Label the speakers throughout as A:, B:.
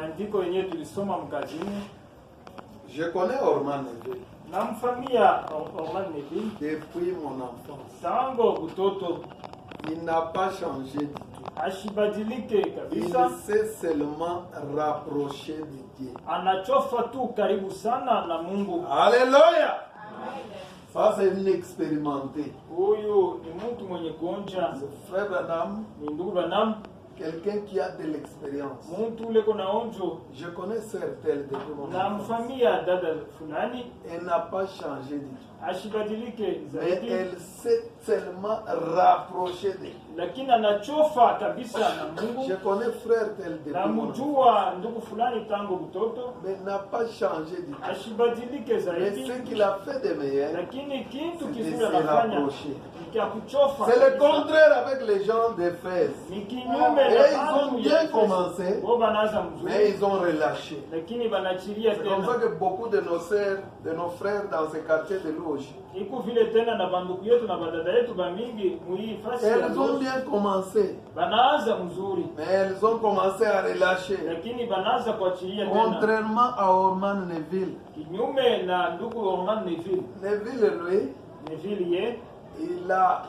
A: Andiko yenyewe tulisoma mkazini.
B: Je connais Orman Neville.
A: Namfamia Orman Neville
B: Depuis mon enfance.
A: tangu utoto.
B: Il n'a pas changé du tout.
A: Ashibadilike
B: Il
A: kabisa.
B: s'est seulement rapproché de Dieu.
A: Anachofa tu karibu sana na Mungu.
B: Alléluia. Ça c'est une expérimentée.
A: Huyu ni mtu mwenye kuonja.
B: Frère Branham,
A: Ni ndugu Branham,
B: quelqu'un qui a de l'expérience.
A: mtu ule kuna onjo.
B: Je connais certaines depuis mon enfance.
A: Namfamia dada fulani.
B: Elle n'a pas changé du tout.
A: Ashibadilike
B: Mais
A: zaidi.
B: elle s'est tellement rapprochée de Dieu.
A: Lakini anachofa kabisa na
B: Je
A: Mungu.
B: connais frère tel depuis mon enfance.
A: Namjua ndugu fulani tangu utoto.
B: Mais n'a pas changé du tout.
A: Ashibadilike
B: Mais
A: zaidi.
B: ce qu'il a fait de meilleur,
A: Lakini kitu
B: c'est de
A: kizuri
B: se
A: anafanya
B: rapprocher.
A: ni kia kuchofa.
B: C'est le
A: kabisa.
B: contraire avec les gens d'Éphèse.
A: Ni kinyume
B: Et
A: na
B: ils ont
A: watu
B: bien
A: ya Efeso.
B: commencé,
A: Wao banaanza
B: mais
A: mzuri
B: ils ont relâché.
A: lakini banachilia
B: C'est comme ça
A: tena.
B: que beaucoup de nos sœurs, de nos frères dans ces quartiers de louche,
A: Iko vile tena na banduku yetu na badada yetu bamingi muhii fasi ya
B: elles ont
A: Loshi.
B: bien commencé,
A: Banaanza mzuri
B: mais elles ont commencé à relâcher.
A: lakini banaanza kuachilia tena.
B: Contrairement à Orman Neville.
A: Kinyume na ndugu Orman Neville.
B: Neville, lui,
A: Neville ye
B: il a,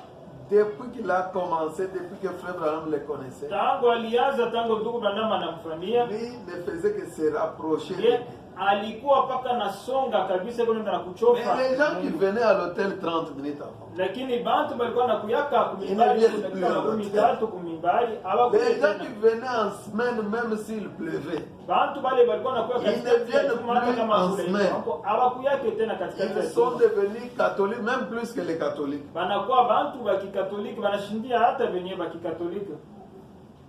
B: depuis qu'il a commencé, depuis que Frère Branham le connaissait,
A: tangu alianza tangu ndugu Branham anamfamia
B: lui ne faisait que se rapprocher de
A: ye
B: Dieu.
A: alikuwa paka nasonga kabisa kwenda na kuchofa.
B: Mais les gens qui venaient à l'hôtel 30 minutes avant,
A: Lakini bantu balikuwa nakuyaka kumimbari
B: Inavieni
A: dakika
B: plus
A: makumi
B: alors.
A: tatu kumimbari
B: les
A: abakuye
B: gens qui
A: tena.
B: venaient en semaine, même s'il pleuvait,
A: Bantu bale balikuwa nakuya
B: Ils
A: katika
B: ne viennent
A: juma hata
B: plus
A: kama
B: en
A: kule
B: semaine.
A: hapo abakuyake tena katikati ya
B: ils sont
A: juma.
B: devenus catholiques, même plus que les catholiques.
A: Banakuwa bantu ba kikatoliki banashindia hata venye ba kikatoliki.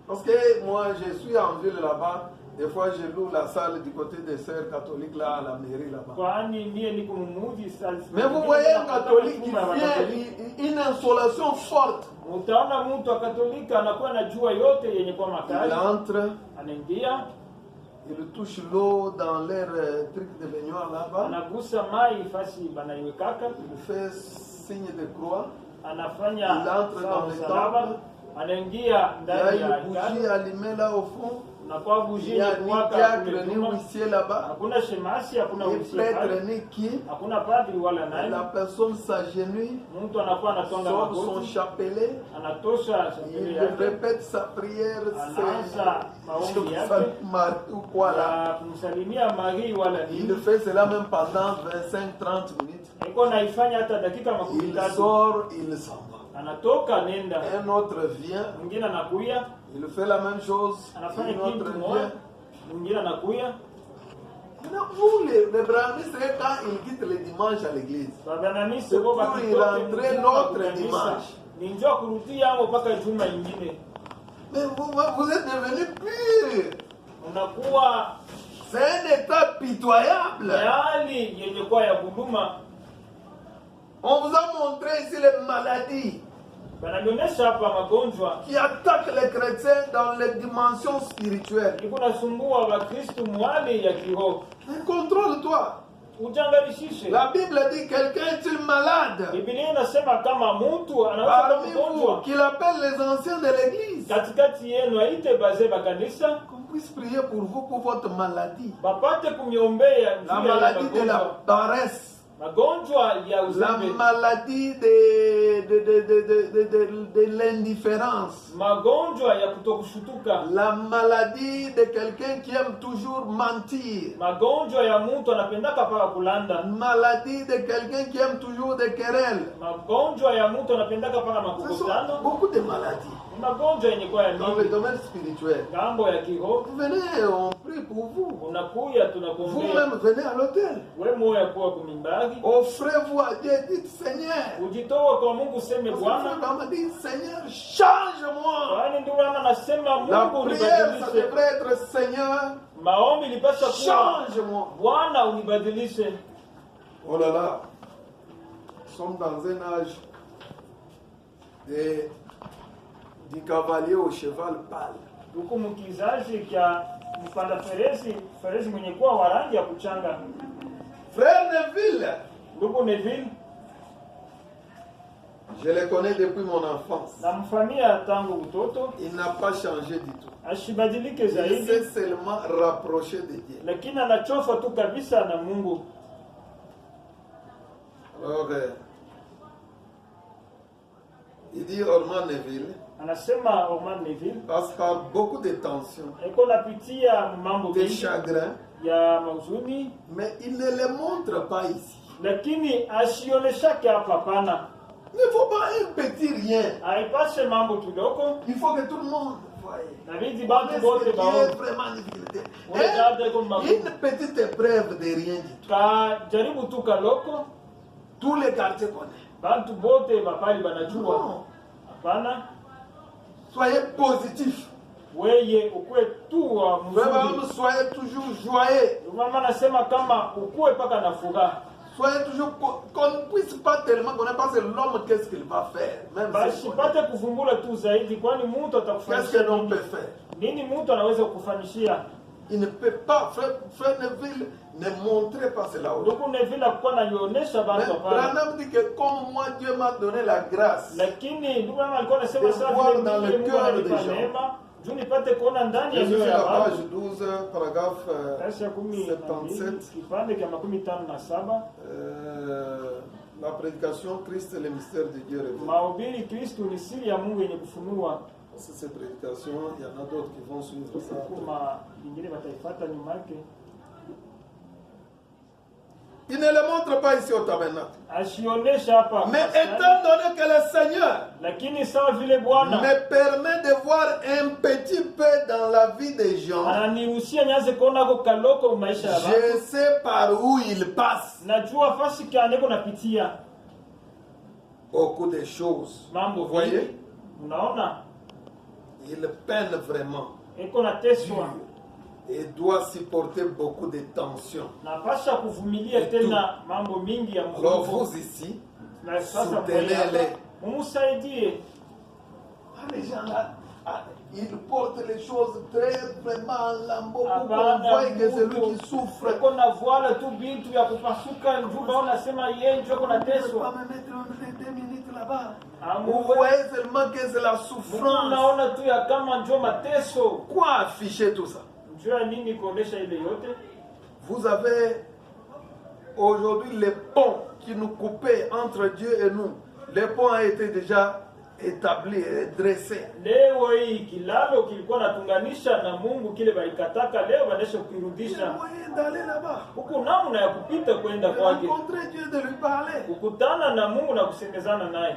B: Parce que moi, je suis en ville là-bas, des fois je loue la salle du côté des sœurs catholiques là, à la mairie là-bas.
A: Kwani mie niko mumuji sasa.
B: Mais vous voyez un catholique qui vient, une insolation forte.
A: Utaona mtu wa Katolika anakuwa na jua yote yenye kwa
B: Il
A: makali.
B: entre,
A: Anaingia,
B: il touche l'eau dans leur truc de baignoire là-bas,
A: anagusa mai fasi banaiwekaka,
B: il fait signe de croix,
A: anafanya
B: il entre
A: sawa
B: dans le
A: msalaba,
B: temple,
A: anaingia
B: il y a
A: ndani ya
B: une bougie
A: hekalu,
B: allumée là au fond,
A: na kwa
B: il
A: bougie
B: y a
A: ni
B: ni
A: kuwaka
B: diacre
A: kule
B: ni
A: nyuma.
B: huissier là-bas,
A: Hakuna shemasi, hakuna
B: ni
A: usia pale,
B: prêtre ni qui.
A: hakuna padri wala
B: La
A: nani.
B: personne s'agenouille,
A: Mtu anakuwa anatwanga
B: sort son
A: magoti,
B: chapelet,
A: anatosha shambele
B: il
A: yake,
B: répète sa prière,
A: anaanza maombi yake
B: c'est Marie ou quoi là.
A: ya kumsalimia Maria wala
B: Il
A: nini.
B: fait cela même pendant 25-30 minutes.
A: Iko naifanya hata dakika makumi
B: Il
A: tatu.
B: sort, il s'en va.
A: Anatoka nenda,
B: Un autre vient,
A: mwingine anakuya
B: il fait la même chose.
A: anafanya
B: Un autre
A: kitu moja,
B: vient.
A: mwingine anakuya.
B: Maintenant, vous, les brahmanistes, quand ils quittent le dimanche à l'église,
A: Babananisi
B: C'est
A: bo
B: pour
A: bakitoke
B: y rentrer
A: mjuma
B: l'autre
A: kukanisa.
B: dimanche.
A: Ni njoo kurudia hapo mpaka juma ingine.
B: mais vous êtes devenus purs.
A: Unakuwa
B: C'est un état pitoyable.
A: hali yenye kuwa ya huduma.
B: On vous a montré ici les maladies
A: Bananionyesha hapa magonjwa
B: qui attaquent les chrétiens dans les dimensions spirituelles.
A: iko nasumbua Wakristo mwali ya kiroho.
B: Mais contrôle-toi.
A: Ujanganishishe.
B: La Bible dit quelqu'un est-il malade
A: Biblia inasema kama mtu anaweza
B: parmi vous
A: kugonjwa
B: qu'il appelle les anciens de l'église,
A: katikati yenu, aite bazee bakanisa
B: qu'on puisse prier pour vous pour votre maladie.
A: bapate kumiombea
B: La
A: juu ya ile
B: maladie de la
A: magonjwa.
B: paresse.
A: Magonjwa ya
B: La
A: uzembe,
B: maladie de l'indifférence.
A: magonjwa ya kutokushutuka,
B: La maladie de quelqu'un qui aime toujours mentir.
A: magonjwa ya mtu anapendaka paka kulanda,
B: Maladie de quelqu'un qui aime toujours des querelles.
A: magonjwa ya mtu anapendaka paka
B: Ce sont
A: makukutano.
B: beaucoup de maladies
A: Ni magonjwa yenye kwa ya
B: dans le
A: nini
B: domaine spirituel.
A: ngambo ya kiroho.
B: Venez, on prie pour vous.
A: Unakuya tunakuombea
B: Vous-même venez à l'hôtel.
A: wewe, moyo kuwa kumimbari,
B: Offrez-vous à Dieu, dites Seigneur.
A: ujitoe kwa Mungu, seme
B: Parce
A: Bwana.
B: que Maman dit Seigneur, change-moi.
A: Kwani ndio maana nasema
B: La
A: Mungu
B: prière, ça
A: unibadilishe.
B: devrait être Seigneur,
A: Maombi lipasha kuwa
B: change-moi.
A: Bwana unibadilishe.
B: Oh là là, nous sommes dans un âge du cavalier au cheval pâle.
A: Huku mkizazi kya mpanda feresi mwenye kuwa wa rangi ya kuchanga.
B: Frère Neville,
A: Ndugu Neville,
B: Je le connais depuis mon enfance.
A: namfahamia tangu utoto,
B: Il n'a pas changé du tout.
A: ashibadilike
B: Il
A: zaidi,
B: s'est seulement rapproché de Dieu.
A: lakini anachofa tu kabisa na Mungu.
B: Alors, il dit Orman Neville,
A: Anasema Orman Neville
B: passe par beaucoup de tensions,
A: eko napitia mambo
B: de
A: mengi
B: chagrins,
A: ya mauzuni,
B: mais il ne les montre pas ici.
A: lakini asioneshake hapa. Hapana,
B: Il ne faut pas un petit rien.
A: haipashe mambo kidogo,
B: Il faut que tout le monde voie.
A: nabidi
B: Est-ce
A: bantu bote
B: que Dieu est
A: baone.
B: vraiment en difficulté?
A: Unaenda iko magumu,
B: Une petite épreuve de rien du tout.
A: ka jaribu tu kaloko,
B: Tous les quartiers connaissent.
A: bantu bote bapali banajua.
B: Non.
A: Hapana,
B: Soyez positifs.
A: weye ukue tu wa
B: Vraiment,
A: mzuri.
B: soyez toujours joyeux.
A: Mama nasema kama ukue paka na furaha,
B: Soyez toujours qu'on ne puisse pas tellement connaître parce que l'homme, qu'est-ce qu'il va faire? Même
A: basi
B: s'il connaît.
A: pate kuvumbula tu zaidi, kwani mtu
B: Qu'est-ce
A: atakufanyishia
B: que l'homme
A: nini?
B: peut faire?
A: Nini mtu anaweza kukufanyishia?
B: Il ne peut pas, frère Neville, ne montrer pas cela aux gens.
A: Ndugu Neville akuwa nanionyesha
B: Mais
A: bantu hapana,
B: Branham dit que comme moi, Dieu m'a donné la grâce.
A: lakini ndugu yangu alikuwa anasema
B: De
A: sawa
B: voir
A: vile
B: dans
A: mimi
B: le
A: Mungu
B: cœur
A: ananipa
B: des gens.
A: neema juu nipate kuona ndani
B: Je
A: ya
B: suis
A: mioyo
B: sur
A: ya
B: la
A: watu.
B: page 12, paragraphe
A: Verse ya 17 kipande cha 57,
B: la prédication Christ et le mystère de Dieu révélé.
A: mahubiri Kristo ni siri ya Mungu yenye kufunua.
B: C'est cette prédication, il y en a d'autres qui vont suivre ça.
A: Kuma ingine wataifuata nyuma yake.
B: Il ne le montre pas ici au tabernacle.
A: Ashionesha hapa.
B: Mais
A: kanisani,
B: étant donné que le Seigneur
A: lakini sawa vile Bwana
B: me permet de voir un petit peu dans la vie des gens,
A: ananiruhusia nianze kuona ko kaloko maisha ya watu.
B: je sais par où il passe.
A: Najua fasi kaneko napitia
B: Beaucoup de choses.
A: mambo
B: Vous voyez,
A: vingi. Unaona
B: il peine vraiment
A: eko nateswa,
B: et doit supporter beaucoup de tensions.
A: napasha kuvumilia tena mambo mingi ya
B: Alors
A: mgongo.
B: vous ici,
A: Na sasa
B: soutenez-les.
A: mumusaidie.
B: Les gens là, ils portent les choses très vraiment en lambeau pour qu'on
A: Hapana,
B: voit que c'est lui
A: mtu
B: qui souffre.
A: eko na voila tu bintu ya kupasuka njuba, unasema yeye ndio eko
B: Je ne peux
A: nateswa.
B: pas me mettre entre 2 minutes là-bas.
A: Amu-
B: Vous voyez seulement que c'est la
A: Mungu
B: souffrance.
A: naona tu ya kama njo mateso.
B: Quoi afficher tout ça?
A: Njoo ya nini kuonesha ile yote?
B: Vous avez aujourd'hui les ponts qui nous coupaient entre Dieu et nous. Les ponts ont été déjà établis et dressés.
A: Leo hii kilalo kilikuwa natunganisha na Mungu kile balikataka, leo banesha
B: Il y a
A: kukirudisha.
B: moyen d'aller là-bas,
A: Huku namna ya kupita kwenda
B: de
A: kwake,
B: rencontrer Dieu, de lui parler.
A: kukutana na Mungu na kusemezana naye.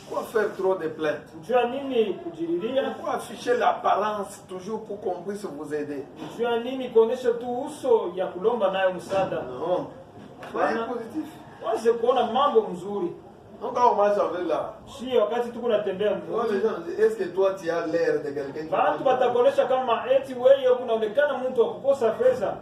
B: Pourquoi faire trop de plaintes?
A: Njoo ya nini kujililia?
B: Pourquoi afficher l'apparence toujours pour qu'on puisse vous aider?
A: Njoo ya nini kuonesha tu uso ya kulomba nayo msaada?
B: Non. Soyez positif.
A: Waze kuona mambo mzuri.
B: Donc quand on marche avec là,
A: Si wakati tuko natembea
B: oh, les
A: mzuri,
B: gens disent, est-ce que toi tu as l'air de quelqu'un qui
A: bantu batakuonesha kama eti wewe unaonekana mtu wa kukosa pesa.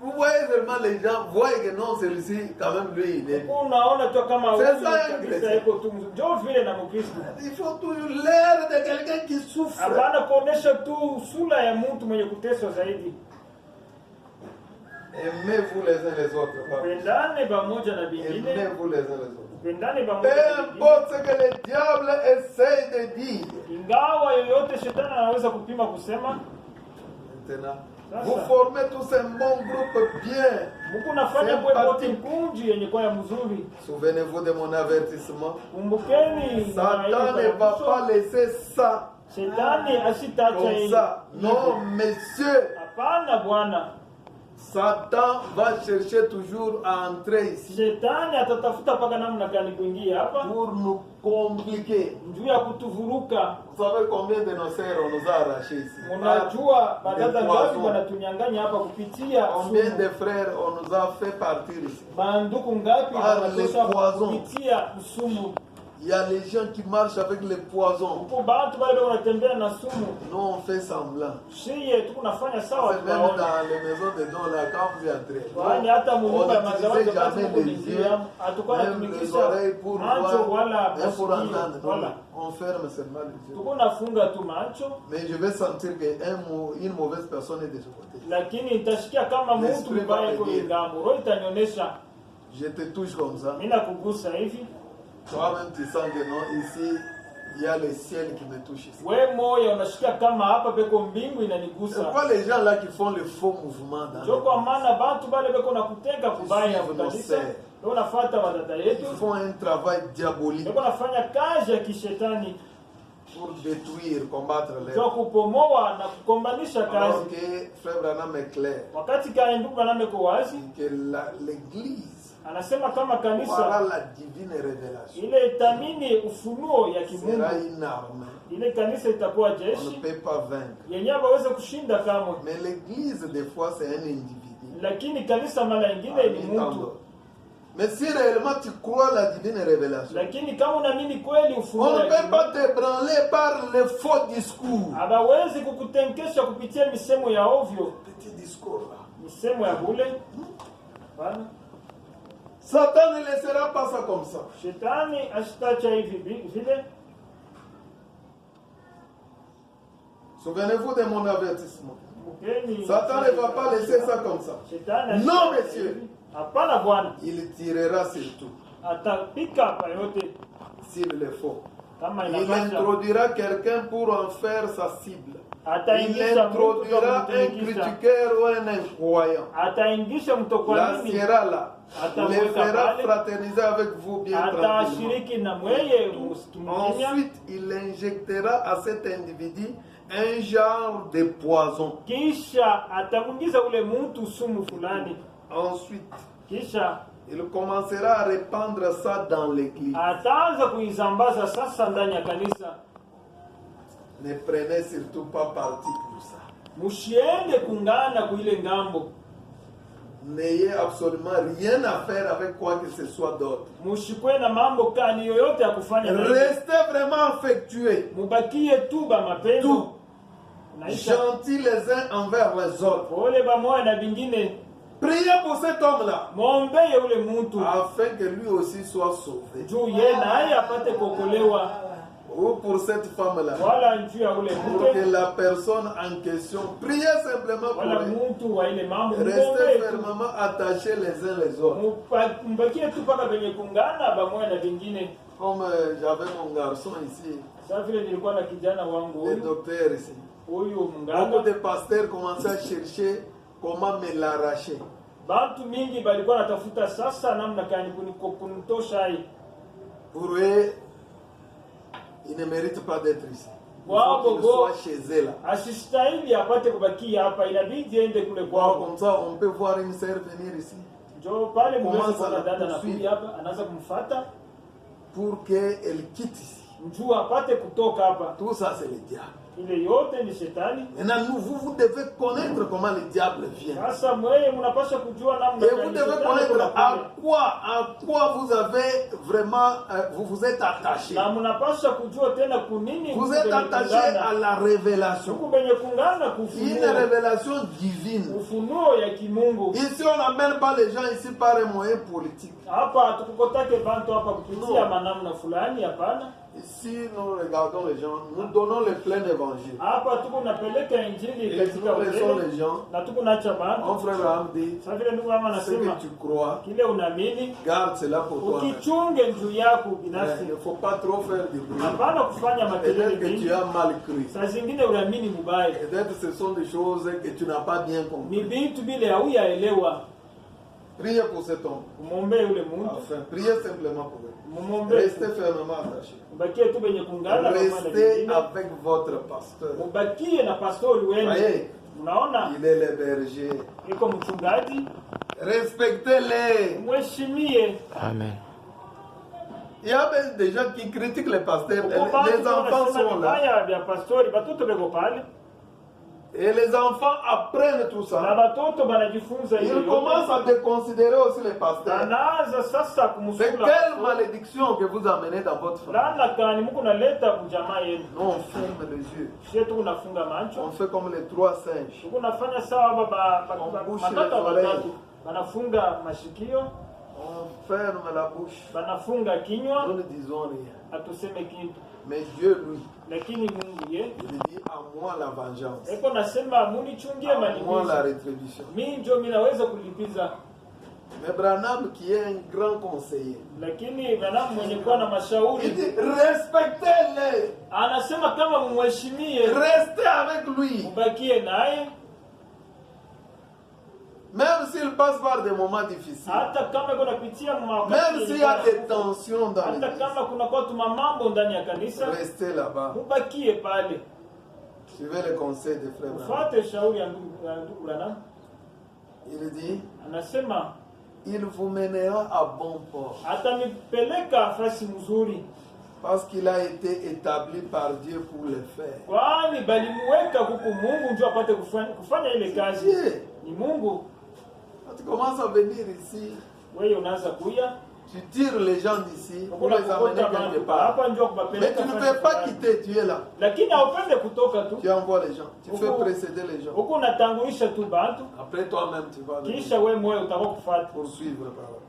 B: Vous voyez seulement les gens voient que non, celui-ci, quand même, lui, il est.
A: Unaona tu kama
B: C'est
A: huyu
B: ça,
A: kabisa
B: Inglés.
A: iko tu mzuri. Njoo vile na Mkristo.
B: Il faut toujours l'air de quelqu'un qui souffre.
A: Hapana kuonesha tu sura ya mtu mwenye kuteswa zaidi.
B: Aimez-vous les uns les autres. pardon.
A: Pendane pamoja na vingine,
B: Aimez-vous les uns les autres.
A: pendane
B: Peu
A: pamoja na vingine.
B: importe ce que le diable essaye de dire.
A: Ingawa yoyote shetani anaweza kupima kusema,
B: Maintenant,
A: Ça,
B: vous
A: ça.
B: formez tous un bon groupe bien.
A: Mungu nafanya kwe wote mkunji yenye kwa ya mzuri.
B: Souvenez-vous de mon avertissement.
A: Kumbukeni
B: Satan ne va pas laisser ça
A: shetani asitacha
B: comme
A: hili.
B: ça. Non, messieurs.
A: Hapana bwana.
B: Satan va chercher toujours à entrer ici
A: Shetani atatafuta paka namna gani kuingia hapa
B: pour nous compliquer.
A: juu ya kutuvuruka.
B: Vous savez combien de nos sœurs on nous a arrachés ici?
A: Unajua badada
B: Des
A: ngapi
B: poisons.
A: wanatunyanganya hapa kupitia
B: Combien de
A: sumu?
B: frères on nous a fait partir ici?
A: Banduku ngapi
B: Par
A: wanatosha
B: les poisons.
A: kupitia sumu?
B: Il y a les gens qui marchent avec les poisons.
A: Huko bantu bale wanatembea na sumu.
B: Nous on fait semblant.
A: Shiye tuko nafanya sawa
B: C'est même
A: tunaona.
B: dans les maisons de dons là, quand vous entrez.
A: Kwani hata
B: On
A: muumba mazawadi
B: n'utilisait
A: wakati
B: jamais
A: Mungu
B: les
A: ni
B: yeux,
A: hatukuwa
B: même les
A: natumikisha
B: oreilles pour
A: macho
B: voir,
A: wala
B: même pour
A: masikio
B: entendre. Non,
A: wala.
B: on ferme seulement les yeux.
A: Tuko nafunga tu macho,
B: Mais je vais sentir qu'une mauvaise personne est de ce côté.
A: lakini nitashikia kama mtu
B: L'esprit
A: mbaya
B: va
A: yuko
B: me dire.
A: ngambo. Roho itanionyesha.
B: je te touche comme ça.
A: mimi nakugusa hivi,
B: Toi-même tu sens que non, ici il y a le ciel qui me touche ici.
A: wewe moyo unashikia kama hapa peko mbingu
B: C'est
A: inanigusa.
B: pas les gens là qui font le faux mouvement dans
A: Ndio kwa maana bantu bale beko nakuteka kubaya
B: Sisi
A: kabisa.
B: tunose.
A: Ndio unafuata wadada
B: Ils
A: yetu.
B: font un travail diabolique
A: Ndio nafanya kazi ya kishetani
B: pour détruire, combattre les.
A: ndio kupomoa na kukombanisha
B: Alors
A: kazi.
B: que Frère Branham est clair
A: Wakati kaya ndugu anameko wazi,
B: que l'Église
A: anasema kama
B: aura
A: kanisa
B: la divine révélation.
A: ile itamini ufunuo ya
B: Sera
A: kimungu,
B: une armée.
A: ile kanisa itakuwa
B: On ne
A: jeshi
B: peut pas vaincre.
A: yenye hawaweze kushinda kamwe.
B: Mais l'Église, des fois, c'est un individu.
A: Lakini kanisa mara nyingine ni mtu.
B: Mais si réellement tu crois la divine révélation,
A: Lakini kama unaamini kweli
B: on
A: ufunuo
B: ne
A: ya
B: peut pas
A: kimungu,
B: te branler par les faux discours.
A: hawawezi kukutenkesha kupitia misemo ya ovyo,
B: Petit discours là.
A: misemo ya bule. Bana,
B: Satan ne laissera pas ça comme ça.
A: shetani ashitacha hivi vile.
B: Souvenez-vous de mon avertissement.
A: Mkeni,
B: Satan ne va pas laisser ça comme ça.
A: Shetani
B: Non,
A: ashitacha
B: monsieur.
A: hivi. Hapana bwana,
B: Il tirera sur tout,
A: atapika hapa yote
B: s'il le faut.
A: kama
B: Il
A: inapasha.
B: introduira quelqu'un pour en faire sa cible. Il
A: Ataingisha mtu
B: introduira un
A: kumtumikisha.
B: critiqueur ou un incroyant.
A: Ataingisha mtokwamini,
B: L'assiera là.
A: Atamweka
B: Les fera
A: pale.
B: fraterniser avec vous bien tranquillement.
A: atashiriki na mweye mkimya.
B: Ensuite, il injectera à cet individu un genre de poison.
A: Kisha atamuingiza ule mtu sumu fulani,
B: Ensuite,
A: kisha
B: il commencera à répandre ça dans l'église.
A: ataanza kuizambaza sasa ndani ya kanisa.
B: Ne prenez surtout pas parti pour ça.
A: Mushiende kungana kuile ngambo,
B: N'ayez absolument rien à faire avec quoi que ce soit d'autre.
A: mushikwe na mambo kani yoyote ya kufanya na hiyo.
B: Restez vraiment affectueux,
A: Mubakie tu ba mapendo
B: tout,
A: naisha
B: gentils les uns envers les autres.
A: pole bamoya na bingine.
B: Priez pour cet homme-là,
A: Mwombeye ule mtu
B: afin que lui aussi soit sauvé.
A: juu ye naye apate kuokolewa,
B: Ou pour cette femme-là,
A: wala juu ya ule
B: pour que
A: mke
B: la personne en question, priez simplement pour
A: wala
B: elle.
A: mtu wa ile mambo.
B: Restez
A: Mwombeye tu.
B: fermement attachés les uns les autres.
A: Mbakie tu paka penye kungana bamoya na vingine.
B: Comme j'avais mon garçon ici,
A: Sasa vile nilikuwa na kijana wangu
B: le
A: huyu
B: docteur ici.
A: huyu
B: Beaucoup
A: mganga,
B: de pasteurs commençaient à chercher comment me l'arracher.
A: bantu mingi balikuwa natafuta sasa namna gani kunitosha hii.
B: Pour eux, ils ne méritent pas d'être ici. Il
A: Wow,
B: faut qu'ils
A: Bobo.
B: soient chez eux là.
A: Asistahili apate kubakia hapa, inabidi ende kule
B: Wow,
A: kwao.
B: comme ça, on peut voir une sœur venir ici
A: Njoo pale
B: Comment
A: mwezi
B: ça
A: kwa dada
B: la
A: na
B: poursuit?
A: kuja hapa, anaanza kumfuata
B: pour qu'elle quitte ici.
A: njoo apate kutoka hapa.
B: Tout ça, c'est le diable.
A: Ile yote ni shetani.
B: Maintenant, vous devez connaître comment le diable vient.
A: Sasa mweye mnapaswa kujua namna
B: Et
A: gani
B: vous devez
A: shetani
B: connaître
A: kunakuja.
B: à quoi vous avez vraiment, vous vous êtes attaché.
A: Na mnapaswa kujua tena kunini
B: Vous
A: huku
B: êtes
A: penye
B: attaché
A: kungana.
B: à la révélation.
A: Huku penye kungana
B: Une
A: kufunuo.
B: révélation divine.
A: Ufunuo ya kimungu.
B: Ici, on n'amène pas les gens ici par un moyen politique.
A: Hapa tukukotake bantu hapa kupitia
B: No.
A: manamna fulani, hapana.
B: Ici, nous regardons les gens, nous donnons le plein évangile.
A: Hapa tuko napeleka injili
B: Et
A: katika
B: nous laissons
A: upendo
B: les gens.
A: na tuko nacha
B: Mon
A: bantu.
B: frère Abraham dit,
A: Sasa vile ndugu mama
B: ce
A: anasema
B: que tu crois,
A: kile unaamini
B: garde cela pour toi.
A: ukichunge juu yako
B: Il
A: binafsi.
B: ne faut pas trop faire de bruit.
A: Hapana kufanya makelele
B: Peut-être que
A: mingi.
B: tu as mal cru.
A: Saa zingine unaamini mubaya.
B: Peut-être que ce sont des choses que tu n'as pas bien
A: Ni
B: compris.
A: vitu vile hauyaelewa.
B: Priez pour cet homme.
A: Umwombee yule mtu.
B: Enfin, priez simplement pour lui.
A: Mumwombee.
B: Restez fermement attachés.
A: Mubakie tu benye kungana pamoja na
B: Restez
A: vingine.
B: avec votre pasteur.
A: Mubakie na pastori wenu.
B: Voyez,
A: Unaona?
B: il est le berger.
A: Iko mchungaji.
B: Respectez-les.
A: Mheshimie.
C: Amen.
B: Il y a même des gens qui critiquent les pasteurs.
A: Uko bantu
B: Les enfants
A: wanasema
B: sont là.
A: vibaya vya pastori, batoto beko pale.
B: Et les enfants apprennent tout
A: Na
B: ça.
A: batoto banajifunza hiyo
B: Ils commencent
A: yote.
B: à déconsidérer aussi les pasteurs.
A: Anaanza sasa
B: C'est
A: kumsula.
B: quelle malédiction que vous amenez dans votre famille.
A: Lana kani muko naleta kujamaa yenu.
B: Nous, on ferme les yeux.
A: Sisi tuko nafunga macho.
B: On fait comme les trois singes.
A: Tuko nafanya sawa baba
B: On bouche
A: matata
B: les oreilles.
A: watatu. Banafunga mashikio,
B: On ferme la bouche.
A: banafunga kinywa,
B: Nous ne disons rien.
A: hatuseme kitu.
B: Mais Dieu, lui,
A: Lakini Mungu ye
B: il dit à moi la vengeance.
A: eko nasema munichungie
B: À moi la
A: malipizi.
B: rétribution.
A: Mimi ndio mimi naweza kulipiza.
B: Mais Branham qui est un grand conseiller,
A: lakini Branham mwenye kuwa na
B: il
A: mashauri
B: dit respectez-les,
A: anasema kama mumheshimie,
B: restez avec lui.
A: mubakie naye,
B: Même s'il passe par des moments difficiles,
A: hata kama iko napitia
B: même s'il y a des tensions dans
A: hata
B: l'église,
A: kama kuna kwa tuma mambo ndani ya kanisa,
B: restez là-bas.
A: mubakie pale,
B: Suivez les conseils des frères Branham.
A: ufuate shauri ya ndugu Branham.
B: Il dit,
A: Anasema
B: il vous mènera à bon port.
A: atanipeleka fasi mzuri,
B: Parce qu'il a été établi par Dieu pour le faire.
A: kwani balimuweka huku Mungu ndio apate kufanya ile kazi.
B: Dieu,
A: Ni Mungu.
B: quand tu commences à venir ici,
A: Wewe unaanza kuya
B: tu tires les gens d'ici pour
A: ukuna
B: les amener
A: kukota
B: quelque
A: bantu
B: part.
A: hapa ndio
B: Mais
A: kubapeleka
B: tu ne
A: fasi
B: peux pas
A: fulani.
B: quitter, tu es là.
A: Lakini haupende kutoka tu,
B: Tu envoies les gens, tu
A: Uko-
B: fais précéder les gens.
A: huku unatangulisha tu bantu,
B: Après toi-même, tu vas venir
A: kisha wewe mwenyewe utakuwa kufuata.
B: poursuivre par après.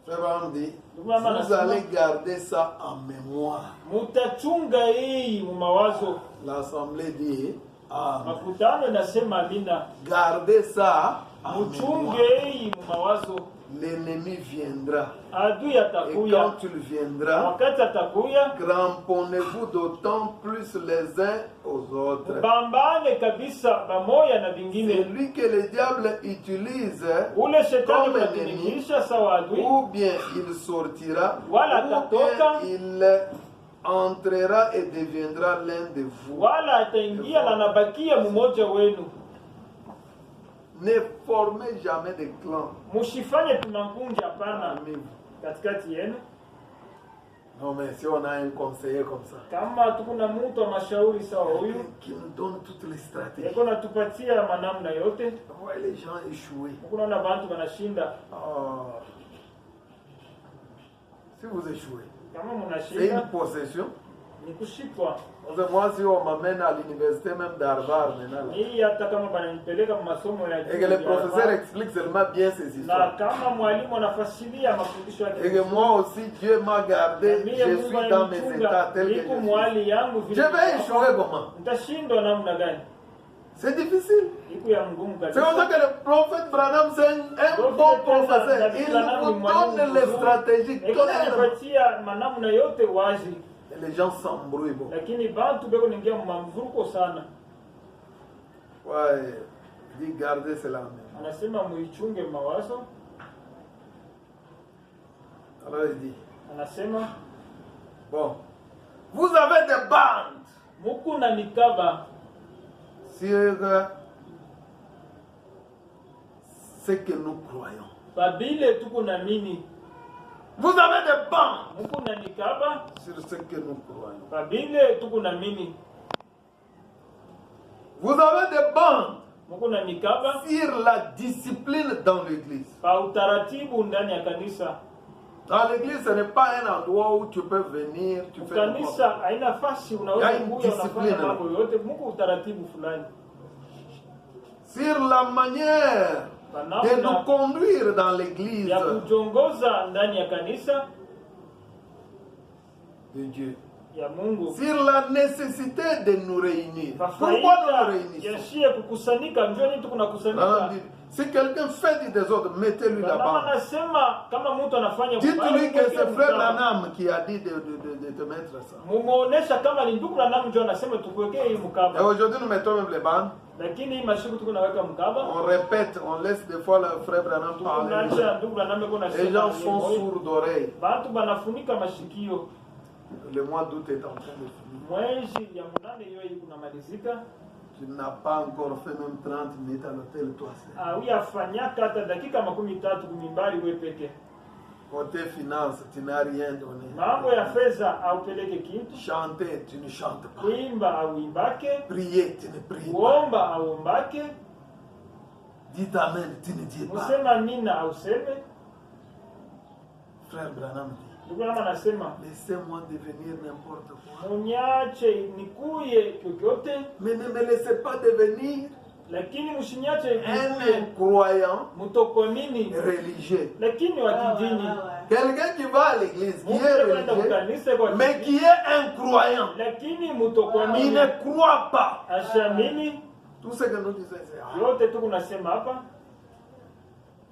B: Frère Branham dit, vous allez garder ça en mémoire.
A: Mutachunga hii mu mawazo.
B: L'assemblée dit, Amen.
A: Makutano inasema amina.
B: Gardez ça en
A: Muchunge
B: mémoire.
A: hii mu mawazo.
B: L'ennemi viendra.
A: Adui
B: Et
A: atakuya.
B: quand il viendra,
A: Wakati atakuya,
B: cramponnez-vous d'autant plus les uns aux autres.
A: bambane kabisa pamoja na
B: C'est
A: vingine.
B: lui que le diable utilise,
A: Ule shetani
B: Comme
A: unatumikisha sawa adui,
B: ou bien il sortira,
A: Wala
B: ou bien
A: atatoka.
B: il entrera et deviendra l'un de vous.
A: wala ataingia na nabakia mmoja wenu.
B: Ne formez jamais de clan.
A: Mushifanye tumakunja, hapana,
B: Parmi vous.
A: katikati yenu.
B: Non, mais si on a un conseiller comme ça,
A: Kama tukuna mtu wa mashauri sawa huyu,
B: qui nous donne toutes les stratégies,
A: yako natupatia manamna yote,
B: on voit les gens échouer.
A: kunaona bantu wanashinda.
B: Oh. Si vous échouez,
A: Kama
B: c'est une
A: mnashinda
B: possession.
A: ni kushikwa.
B: Parce que moi, si on m'amène à l'université même d'Harvard maintenant, là,
A: Hii hata kama bananipeleka masomo ya
B: et que le
A: juu
B: professeur
A: ya
B: explique seulement bien ces
A: na
B: histoires,
A: kama mwalimu anafasilia mafundisho yake,
B: et que moi aussi, Dieu m'a gardé,
A: mie
B: je
A: Mungu
B: suis dans mes
A: ananichunga,
B: états tels que
A: niko
B: je suis.
A: mwali yangu
B: Je
A: vile.
B: vais échouer comment?
A: Nitashindwa namna gani?
B: C'est difficile.
A: Iko ya mgumu
B: C'est pour ça
A: kabisa.
B: que le prophète Branham, c'est un bon professeur. Il nous donne les stratégies
A: Iko
B: claires.
A: nanipatia manamna yote wazi,
B: Et les gens s'embrouillent. Bon.
A: lakini bantu beko ningia mamvuruko sana.
B: Ouais, il dit gardez cela même.
A: Anasema muichunge mawazo.
B: Alors il dit,
A: Anasema
B: bon, vous avez des bandes
A: muku na mikaba
B: sur ce que nous croyons.
A: babile tuko na mini,
B: Vous avez des bandes
A: muku na mikaba
B: sur ce que nous croyons.
A: babile tuko na mini,
B: Vous avez des bandes
A: muku na mikaba
B: sur la discipline dans l'église.
A: pa utaratibu ndani ya kanisa.
B: Dans l'église, ce n'est pas un endroit où tu peux venir, tu fais n'importe
A: Kanisa
B: quoi.
A: haina fasi unaweza
B: Yaani
A: kuja
B: discipline.
A: unafanya mambo yote, muko utaratibu fulani.
B: Sur la manière de nous conduire dans l'église
A: Ya kujongoza ndani ya kanisa
B: de Dieu.
A: ya Mungu.
B: Sur la nécessité de nous réunir. Pourquoi nous
A: Fafaida
B: nous réunissons?
A: yashie kukusanyika, njoo ni tukuna
B: Branham
A: kusanyika.
B: dit, si quelqu'un fait du désordre, mettez-lui
A: Kama
B: là-bas.
A: anasema kama mtu anafanya
B: Dites-lui que c'est frère
A: mkaba,
B: Branham qui a dit de te mettre ça.
A: mumuonesha kama ni ndugu Branham njoo anasema tukuwekee hii
B: Et
A: mkaba.
B: aujourd'hui, nous mettons même les bandes.
A: Lakini hii mashiku tuko naweka mkaba.
B: On répète, on laisse des fois le frère Branham parler.
A: Tunaacha ndugu Branham yuko
B: Les
A: anasema.
B: gens sont sourds d'oreilles.
A: Bantu banafunika mashikio.
B: Le mois d'août est en train de finir.
A: Mwezi ya munane hiyo hii kunamalizika.
B: Tu n'as pas encore fait même 30 minutes à l'hôtel, toi seul.
A: Uyafanyaka hata dakika 13 kumimbali wewe peke.
B: Côté finance, tu n'as rien donné.
A: Mambo ya fedha aupeleke kitu.
B: Chanter, tu ne chantes pas.
A: Kuimba auimbake.
B: Prier, tu ne pries pas.
A: Kuomba auombake.
B: Dites Amen, tu ne dis pas.
A: Kusema nina auseme.
B: Frère Branham dit,
A: Ndugu yangu anasema
B: laissez-moi devenir n'importe quoi.
A: munyache nikuye kyokyote,
B: Mais ne me laissez pas devenir
A: lakini mshinyache
B: un
A: nikuye
B: incroyant
A: mutokomini,
B: religieux.
A: lakini wa kidini.
B: Quelqu'un qui va à l'église, qui
A: Mtu
B: est
A: anaenda
B: religieux,
A: kukanisa kwa
B: mais qui est incroyant,
A: lakini
B: il
A: mtokuamini
B: ne croit pas.
A: ashamini.
B: Tout ce que nous disons, c'est
A: Yote tu kunasema hapa,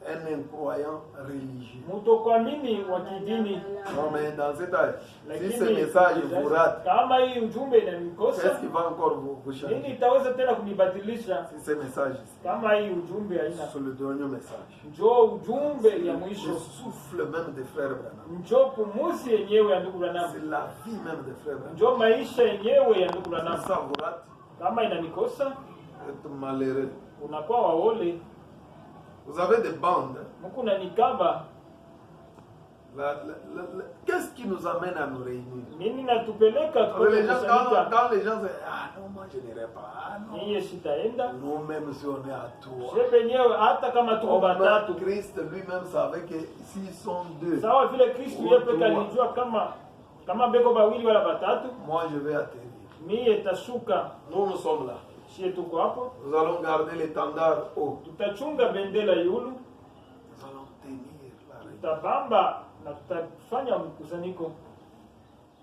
B: un incroyant religieux.
A: mtokuamini wa kidini.
B: Non, mais dans cet âge, si
A: Lakini
B: ce message vous rate,
A: kama hii ujumbe inanikosa,
B: qu'est-ce qui va encore vous
A: nini
B: changer?
A: itaweza tena kunibadilisha?
B: Si ce message ici,
A: Kama hii ujumbe haina,
B: c'est le dernier message.
A: njoo ujumbe ya
B: Le
A: mwisho,
B: souffle même des frères Branham.
A: njoo pumuzi yenyewe ya ndugu
B: C'est
A: Branham,
B: la vie même des frères Branham.
A: njoo maisha yenyewe ya ndugu
B: Si
A: Branham.
B: ça vous rate,
A: Kama inanikosa,
B: vous êtes malheureux.
A: unakuwa waole.
B: Vous avez des bandes.
A: Mungu nanikaba,
B: Qu'est-ce qui nous amène à nous réunir?
A: nini natupeleka
B: Quand les gens,
A: tukusanyika?
B: quand les gens disent, ah non, moi je n'irai pas. Ah non.
A: Niye sitaenda.
B: Nous-mêmes, si on est à toi.
A: Je penyewe hata kama tuko batatu.
B: Christ lui-même savait que s'ils sont deux,
A: Sawa vile Kristo yeye pekee alijua kama beko bawili wala batatu,
B: moi je vais atterrir.
A: mie tashuka.
B: Nous sommes là.
A: Shie tuko hapo,
B: Nous allons garder l'étendard haut.
A: tutachunga bendera yulu,
B: Nous allons tenir la règle
A: tutabamba na tutafanya mkusanyiko.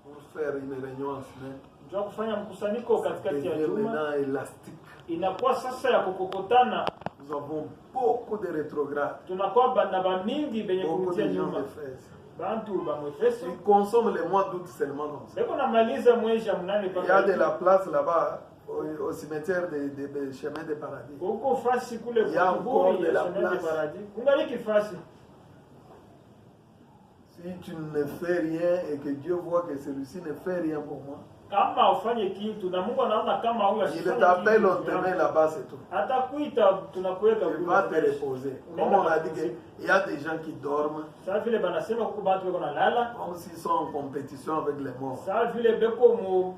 B: pour faire une réunion en semaine.
A: Njoo kufanya mkusanyiko
B: Ça
A: katikati ya
B: devient
A: juma,
B: maintenant élastique.
A: inakuwa sasa ya kukokotana.
B: Nous avons beaucoup de rétrogrades.
A: Tunakuwa na bamingi benye
B: Beaucoup
A: kurudia
B: de gens
A: nyuma.
B: d'Éphèse.
A: Bantu ba Mwefeso
B: Ils consomment les mois d'août seulement comme ça.
A: beko namaliza mwezi ya munane
B: Il y a de
A: paka
B: la place là-bas au cimetière des chemins des paradis.
A: huko fasi kule
B: Ya encore
A: kutuburi
B: de
A: ya
B: la
A: Chemin de
B: place.
A: Paradis. Kungaliki fasi.
B: Si tu ne fais rien et que Dieu voit que celui-ci ne fait rien pour moi,
A: Kama ufanye kitu na Mungu anaona kama huyu
B: il
A: asifanye
B: t'appelle, on
A: kitu,
B: te met là-bas, c'est tout.
A: atakuita tunakuweka
B: Tu vas te reposer. Comme on a dit qu'il y a des gens qui dorment,
A: Sasa vile banasema kuko bantu beko nalala,
B: comme s'ils sont en compétition avec les morts.
A: sasa vile beko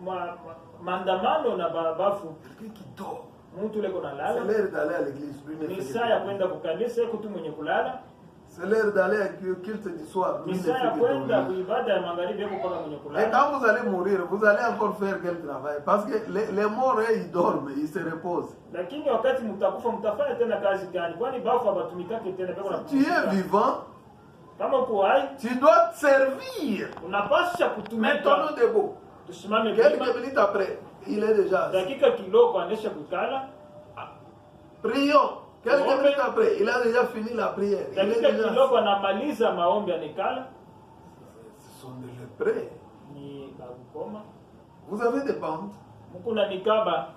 A: maandamano na bafu.
B: Quelqu'un qui dort.
A: Mtu leko
B: C'est
A: nalala.
B: l'heure d'aller à l'église. Lui ne
A: Ni
B: fait
A: saa
B: que
A: ya
B: dormir.
A: kwenda kukanisa iko tu mwenye kulala.
B: C'est l'heure d'aller au culte du soir. Lui
A: Ni
B: ne
A: saa ya
B: fait que
A: kwenda
B: dormir.
A: kuibada ya magharibi iko paka mwenye
B: Et
A: kulala.
B: quand vous allez mourir, vous allez encore faire quel travail? Parce que les morts, eux, ils dorment, ils se reposent.
A: Lakini wakati mtakufa mtafanya tena kazi gani? Kwani bafu abatumikake tena beko na
B: Tu es vivant,
A: kama uko hai
B: tu dois servir.
A: unapasha kutumika.
B: Mettons-nous debout.
A: Tusimame
B: Quelques
A: vema.
B: minutes après, il est déjà assis.
A: Dakika kidogo anesha kukala.
B: Prions. Quelques minutes après, il a déjà fini la prière. Il est
A: Dakika
B: déjà
A: kidogo
B: assis.
A: anamaliza maombi anekala.
B: Ce sont des lépreux.
A: Ni bakukoma.
B: Vous avez des bandes
A: Muko na mikaba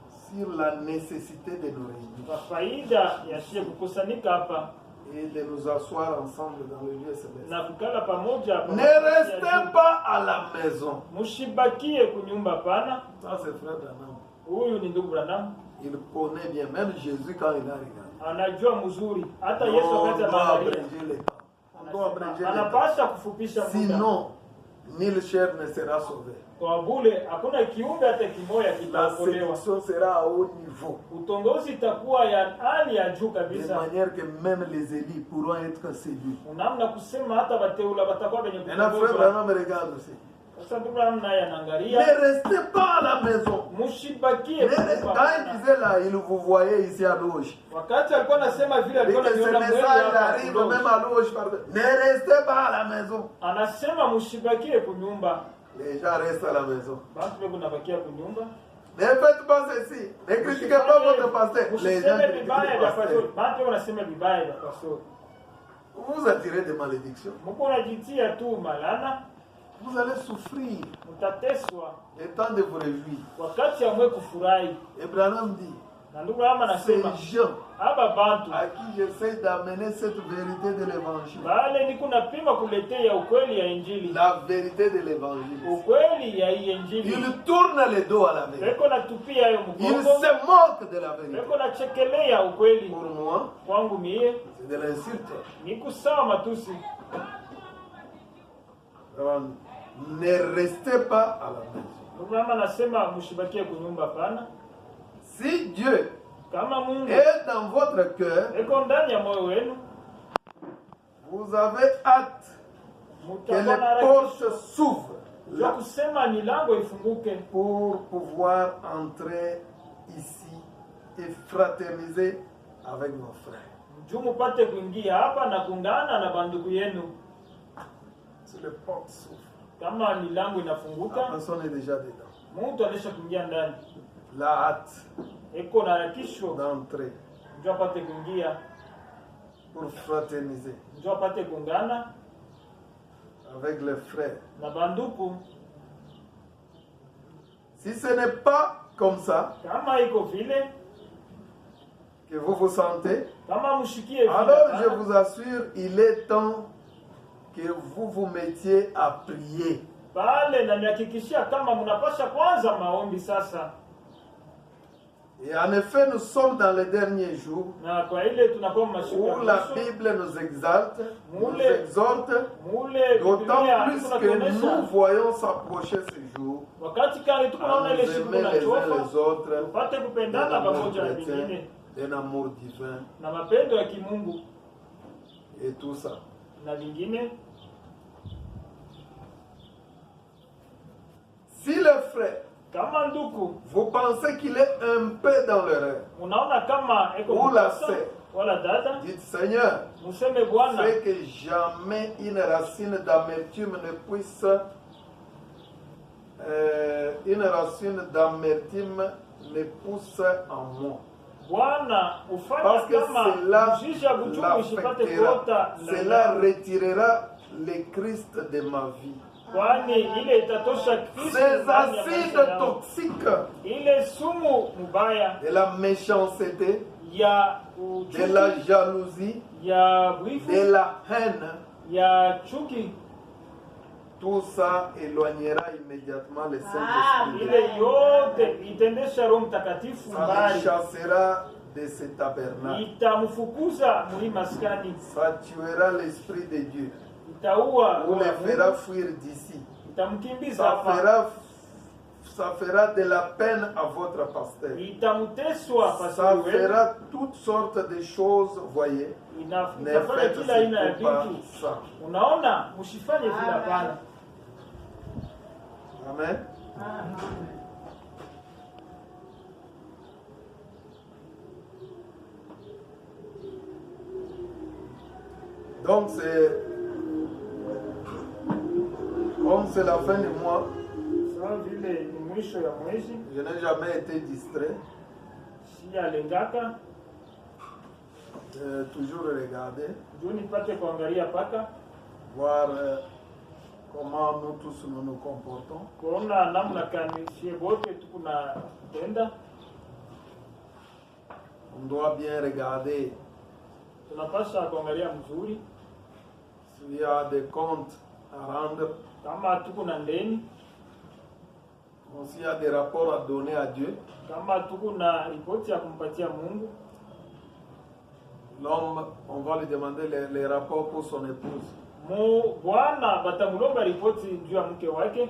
B: sur la nécessité de nous réunir
A: kwa faida ya shie kukusanyika hapa
B: et de nous asseoir ensemble dans le lieu céleste.
A: na kukala pamoja.
B: Ne restez pas à la maison.
A: Mushibakie kunyumba pana.
B: Ça, c'est frère Branham.
A: Huyu ni ndugu Branham.
B: Il connaît bien, même Jésus quand il a regardé.
A: Anajua mzuri. Hata
B: Non,
A: Yesu
B: on
A: wakati
B: doit
A: anaangalia.
B: abréger les temps. On doit abréger les temps.
A: Anapasha kufupisha muda.
B: Sinon, nulle chair ne sera sauvée.
A: Kwa bule hakuna kiumbe hata kimoja
B: La
A: kitaokolewa.
B: séduction sera à haut niveau.
A: Utongozi itakuwa ya hali ya juu
B: De
A: kabisa.
B: manière que même les élus pourront être séduits.
A: Unamna kusema hata bateula batakuwa benye
B: Maintenant, frère
A: kutongozwa.
B: Branham me regarde aussi.
A: Sasa ndugu yangu naye
B: Ne
A: anaangalia.
B: restez pas à la maison.
A: Mushibakie
B: Quand il disait là, il vous voyait ici à Louge.
A: wakati alikuwa anasema vile
B: Et
A: alikuwa
B: que ce
A: anaona mwezi
B: message
A: hapa
B: arrive
A: Louge.
B: même à Louge. Pardon. Ne restez pas à la maison.
A: Anasema mushibakie kunyumba.
B: Les gens restent à la maison.
A: Bantu beko nabakia kunyumba.
B: Ne faites pas ceci. Ne critiquez pas votre pasteur. Les gens
A: Musiseme
B: critiquent
A: vibaya
B: le
A: vya
B: pasteur.
A: pastor. Bantu beko nasema vibaya vya pastor.
B: Vous attirez des malédictions.
A: Mko unajitia tu malana,
B: Vous allez souffrir.
A: mtateswa
B: Le temps de vous réjouir.
A: wakati amwe kufurahi.
B: Et Branham dit,
A: Na ndugu yangu
B: ces
A: anasema
B: gens
A: haba bantu
B: à qui j'essaie d'amener cette vérité de l'évangile.
A: bale niko napima kuletea ukweli ya injili,
B: La vérité de l'évangile.
A: ukweli ya hii injili
B: Ils tournent le dos à la vérité.
A: beko natupia hayo
B: Ils
A: mgongo,
B: se moquent de la vérité.
A: beko nachekelea ukweli.
B: Pour moi,
A: Kwangu mie
B: c'est de l'insulte.
A: niko sawa matusi.
B: Alors, ne restez pas à la maison.
A: Ndugu yangu anasema mshibakie kunyumba pana.
B: Si Dieu
A: Kama Mungu
B: est dans votre cœur,
A: eko ndani ya moyo wenu,
B: vous avez hâte que
A: mtakuwa na
B: les portes
A: harakisho
B: s'ouvrent
A: ya
B: là
A: kusema milango ifunguke
B: pour pouvoir entrer ici et fraterniser avec nos frères.
A: juu mupate kuingia hapa na kuungana na bandugu yenu.
B: Si le porte s'ouvre,
A: Kama milango
B: la
A: inafunguka,
B: personne est déjà dedans.
A: mtu anaisha kuingia ndani.
B: La hâte
A: Eko na harakisho
B: d'entrer
A: ndio apate kuingia,
B: pour fraterniser
A: ndio apate kuungana
B: avec les frères.
A: na banduku.
B: Si ce n'est pas comme ça
A: Kama iko vile,
B: que vous vous sentez,
A: kama mshikie vile,
B: alors je
A: hapana,
B: vous assure, il est temps que vous vous mettiez à prier.
A: pale na nihakikishia kama mnapasha kwanza maombi sasa.
B: Et en effet, nous sommes dans les derniers jours
A: Na kwa ile tunakuwa mashika
B: où la Bible nous exalte, nous
A: Mule.
B: exhorte,
A: mule
B: d'autant
A: Biblia
B: plus
A: iko
B: que nous
A: natuonesha
B: voyons s'approcher ce jour
A: wakati kani tuko
B: à
A: naona ile
B: nous
A: siku
B: aimer les uns
A: nachofa,
B: les autres
A: tupate
B: d'un
A: kupendana
B: amour
A: pamoja na
B: chrétien,
A: vingine
B: d'un amour divin
A: na mapendo ya kimungu
B: et tout ça.
A: na vingine.
B: Si le frère,
A: Kama nduku
B: vous pensez qu'il est un peu dans l'erreur,
A: unaona kama eko
B: Ou la
A: mkosa,
B: sœur.
A: wala dada,
B: dites Seigneur,
A: museme Bwana,
B: fais que jamais une racine d'amertume ne puisse, une racine d'amertume ne pousse en moi.
A: Bwana
B: Parce
A: ufanye
B: que
A: kama
B: cela
A: mjisha buchungu ishipate
B: l'affectera,
A: kuota
B: cela
A: ndani,
B: retirera le Christ de ma vie.
A: kwani ile itatosha Kristo
B: Ces
A: ndani ya maisha
B: acides
A: yangu.
B: toxiques
A: Ile sumu mubaya
B: de la méchanceté,
A: ya
B: de la
A: uchuki,
B: jalousie,
A: ya wivu,
B: de la haine,
A: ya chuki,
B: tout ça éloignera immédiatement le Saint-Esprit.
A: ile yote itendesha Roho Mtakatifu
B: Ça le
A: mbali,
B: chassera de ce tabernacle.
A: itamfukuza muhii maskani,
B: Ça tuera l'Esprit de Dieu.
A: itaua
B: Ou
A: roho
B: le
A: ya
B: fera
A: Mungu,
B: fuir d'ici.
A: itamkimbiza
B: Ça
A: hapa,
B: fera de la peine à votre pasteur.
A: itamteswa
B: Ça
A: pastori wenu,
B: fera toutes sortes de choses, voyez. Ne
A: itafanya
B: faites
A: kila aina ya
B: surtout pas
A: vitu.
B: ça.
A: Unaona, msifanye vile, hapana.
B: Amen. Donc comme c'est la fin du mois,
A: Sawa vile ni mwisho ya mwezi,
B: je n'ai jamais été distrait.
A: si alengaka
B: Toujours regarder,
A: juu nipate kuangalia paka
B: voir comment nous tous nous comportons.
A: kuona namna kani sie bote tuko na tenda.
B: On doit bien regarder
A: Tunapasha kuangalia mzuri
B: s'il y a des comptes à rendre,
A: kama tuko na ndeni,
B: ou s'il y a des rapports à donner à Dieu.
A: kama tuko na ripoti ya kumpatia Mungu.
B: L'homme, on va lui demander les rapports pour son épouse.
A: Bwana batamulomba ripoti juu ya mke wake,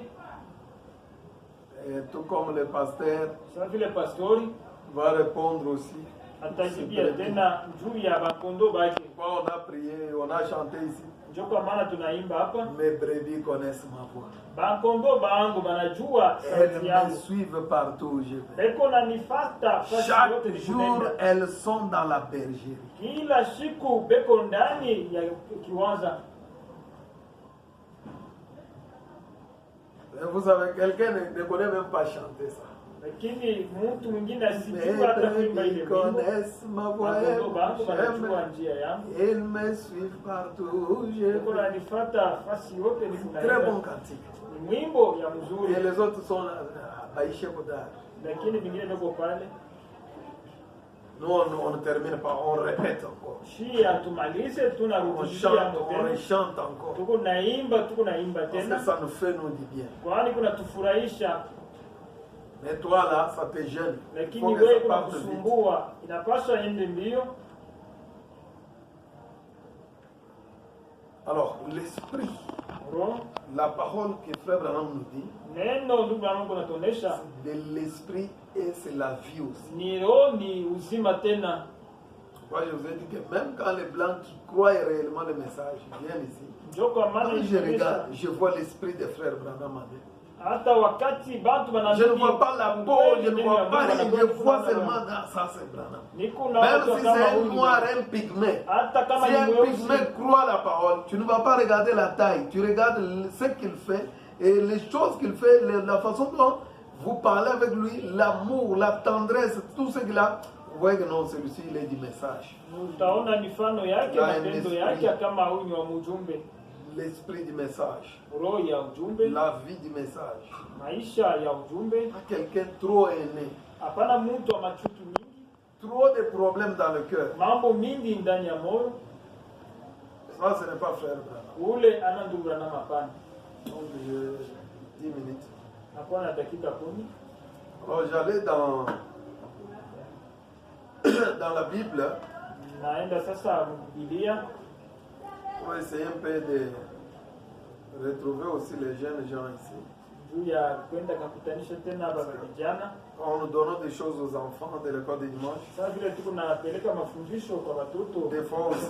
B: Et tout comme le pasteur
A: sawa vile pastori
B: va répondre aussi.
A: atajibia tena juu ya bakondo bake.
B: Pourquoi on a prié, on a chanté ici.
A: Ndio kwa maana tunaimba hapa,
B: Mes brebis connaissent ma voix.
A: bakondo bangu banajua
B: Elles
A: sauti
B: me
A: yangu,
B: suivent partout où je vais.
A: beko na nifata fasi yote
B: Chaque jour,
A: nikunenda.
B: elles sont dans la bergerie.
A: Kila siku beko ndani ya kiwanja.
B: Et vous savez, quelqu'un ne connaît même pas chanter ça.
A: Lakini mtu mwingine
B: Mes
A: asijua hata kuimba ile
B: brebis
A: wimbo.
B: connaissent ma voix.
A: Bakondo bangu banajua
B: J'aime.
A: njia yangu,
B: Ils me suivent partout où je
A: beko
B: vais.
A: nanifata fasi yote
B: Très bon
A: nikunaenda.
B: cantique.
A: Ni mwimbo ya
B: Et
A: mzuri,
B: les autres sont là, Baïché Kodar.
A: lakini vingine viko pale.
B: Nous, on ne termine pas, on répète encore.
A: Shi atumalize,
B: On
A: tunarudia
B: chante, on
A: tena,
B: rechante encore.
A: tuko naimba
B: Parce que
A: tena,
B: ça nous fait nous du bien.
A: kwani kuna tufurahisha.
B: Mais toi là, ça te gêne. Il
A: Lakini
B: faut que
A: wewe
B: ça
A: kuna
B: parte vite.
A: kusumbua, inapaswa ende mbio.
B: Alors, l'esprit,
A: Roho,
B: la parole que Frère Branham nous dit,
A: neno ndugu yangu natuonesha
B: de l'esprit et c'est la vie aussi.
A: ni roho, ni uzima tena.
B: Moi, je vous ai dit que même quand les blancs qui croient réellement le message viennent ici,
A: Ndio kwa maana
B: Quand je regarde, je vois l'esprit des frères Branham avec.
A: hata wakati bantu
B: Je ne vois pas la peau, je ne vois pas rien, je vois seulement ça c'est Branham. Même si c'est un noir, un pygmée. Si un pygmée croit la parole, tu ne vas pas regarder la taille, tu regardes ce qu'il fait et les choses qu'il fait, la façon dont vous parlez avec lui, l'amour, la tendresse, tout ce qu'il a. Vous voyez que non, celui-ci il est du message.
A: Utaona mifano yake, matendo yake kama huyu ni wa mjumbe.
B: L'esprit du message.
A: Roho ya ujumbe.
B: La vie du message.
A: Maisha ya ujumbe.
B: Pas quelqu'un trop aîné.
A: Hapana mtu wa machuki mingi.
B: Trop de problèmes dans le cœur.
A: Mambo mingi ndani ya moyo.
B: Ça ce n'est pas frère Branham.
A: Ule ana ndugu Branham hapana.
B: Donc 10 minutes.
A: Hapana dakika 10.
B: Alors j'allais dans la Bible.
A: Naenda sasa Biblia.
B: Pour essayer un peu de retrouver aussi les jeunes gens ici.
A: Juu ya kwenda kakutanisha tena baba vijana.
B: En nous donnant des choses aux enfants de l'école de dimanche.
A: Sasa vile tuko napeleka mafundisho kwa watoto.
B: Des fois aussi.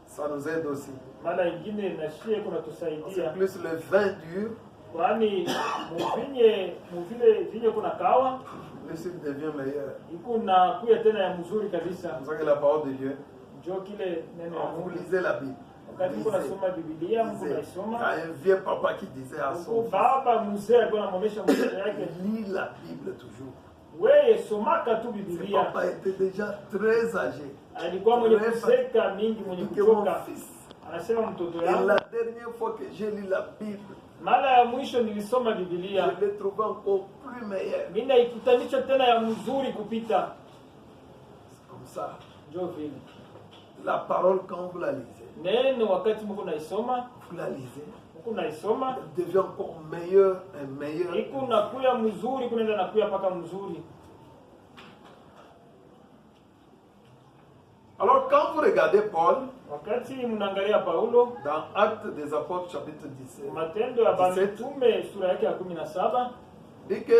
B: Ça nous aide aussi.
A: Mara ingine na shie kuna tusaidia.
B: C'est plus le vin dur.
A: Kwani muvile vinyo kuna kawa.
B: Le sucre devient meilleur.
A: Ikuna kuya tena ya mzuri kabisa.
B: C'est ça que la parole de Dieu.
A: Ndio kile neno la
B: Vous
A: Mungu.
B: lisez la Bible.
A: Wakati mko nasoma Biblia, mko naisoma.
B: Il y a un vieux papa qui disait à son fils,
A: baba mzee alikuwa anamwonyesha mtoto yake,
B: lis la Bible toujours.
A: wewe somaka tu
B: Ce
A: Biblia.
B: papa était déjà très âgé.
A: Alikuwa mwenye kuseka mingi, mwenye
B: Que mon
A: kuchoka.
B: fils.
A: Anasema mtoto
B: Et
A: yangu,
B: la dernière fois que j'ai lu la Bible,
A: mara ya mwisho nilisoma Biblia,
B: je l'ai trouvé encore plus meilleur.
A: mimi naikutanisha tena ya mzuri kupita.
B: C'est comme ça.
A: Ndio vile.
B: La parole, quand vous la lisez,
A: Neno wakati mko naisoma,
B: vous la lisez,
A: mko naisoma,
B: elle devient encore meilleure et meilleure.
A: iko nakuya mzuri, kunaenda nakuya paka mzuri.
B: Alors, quand vous regardez Paul,
A: Wakati mnaangalia Paulo,
B: dans Actes des Apôtres, chapitre 17,
A: Matendo ya Mitume sura yake ya 17,
B: dit que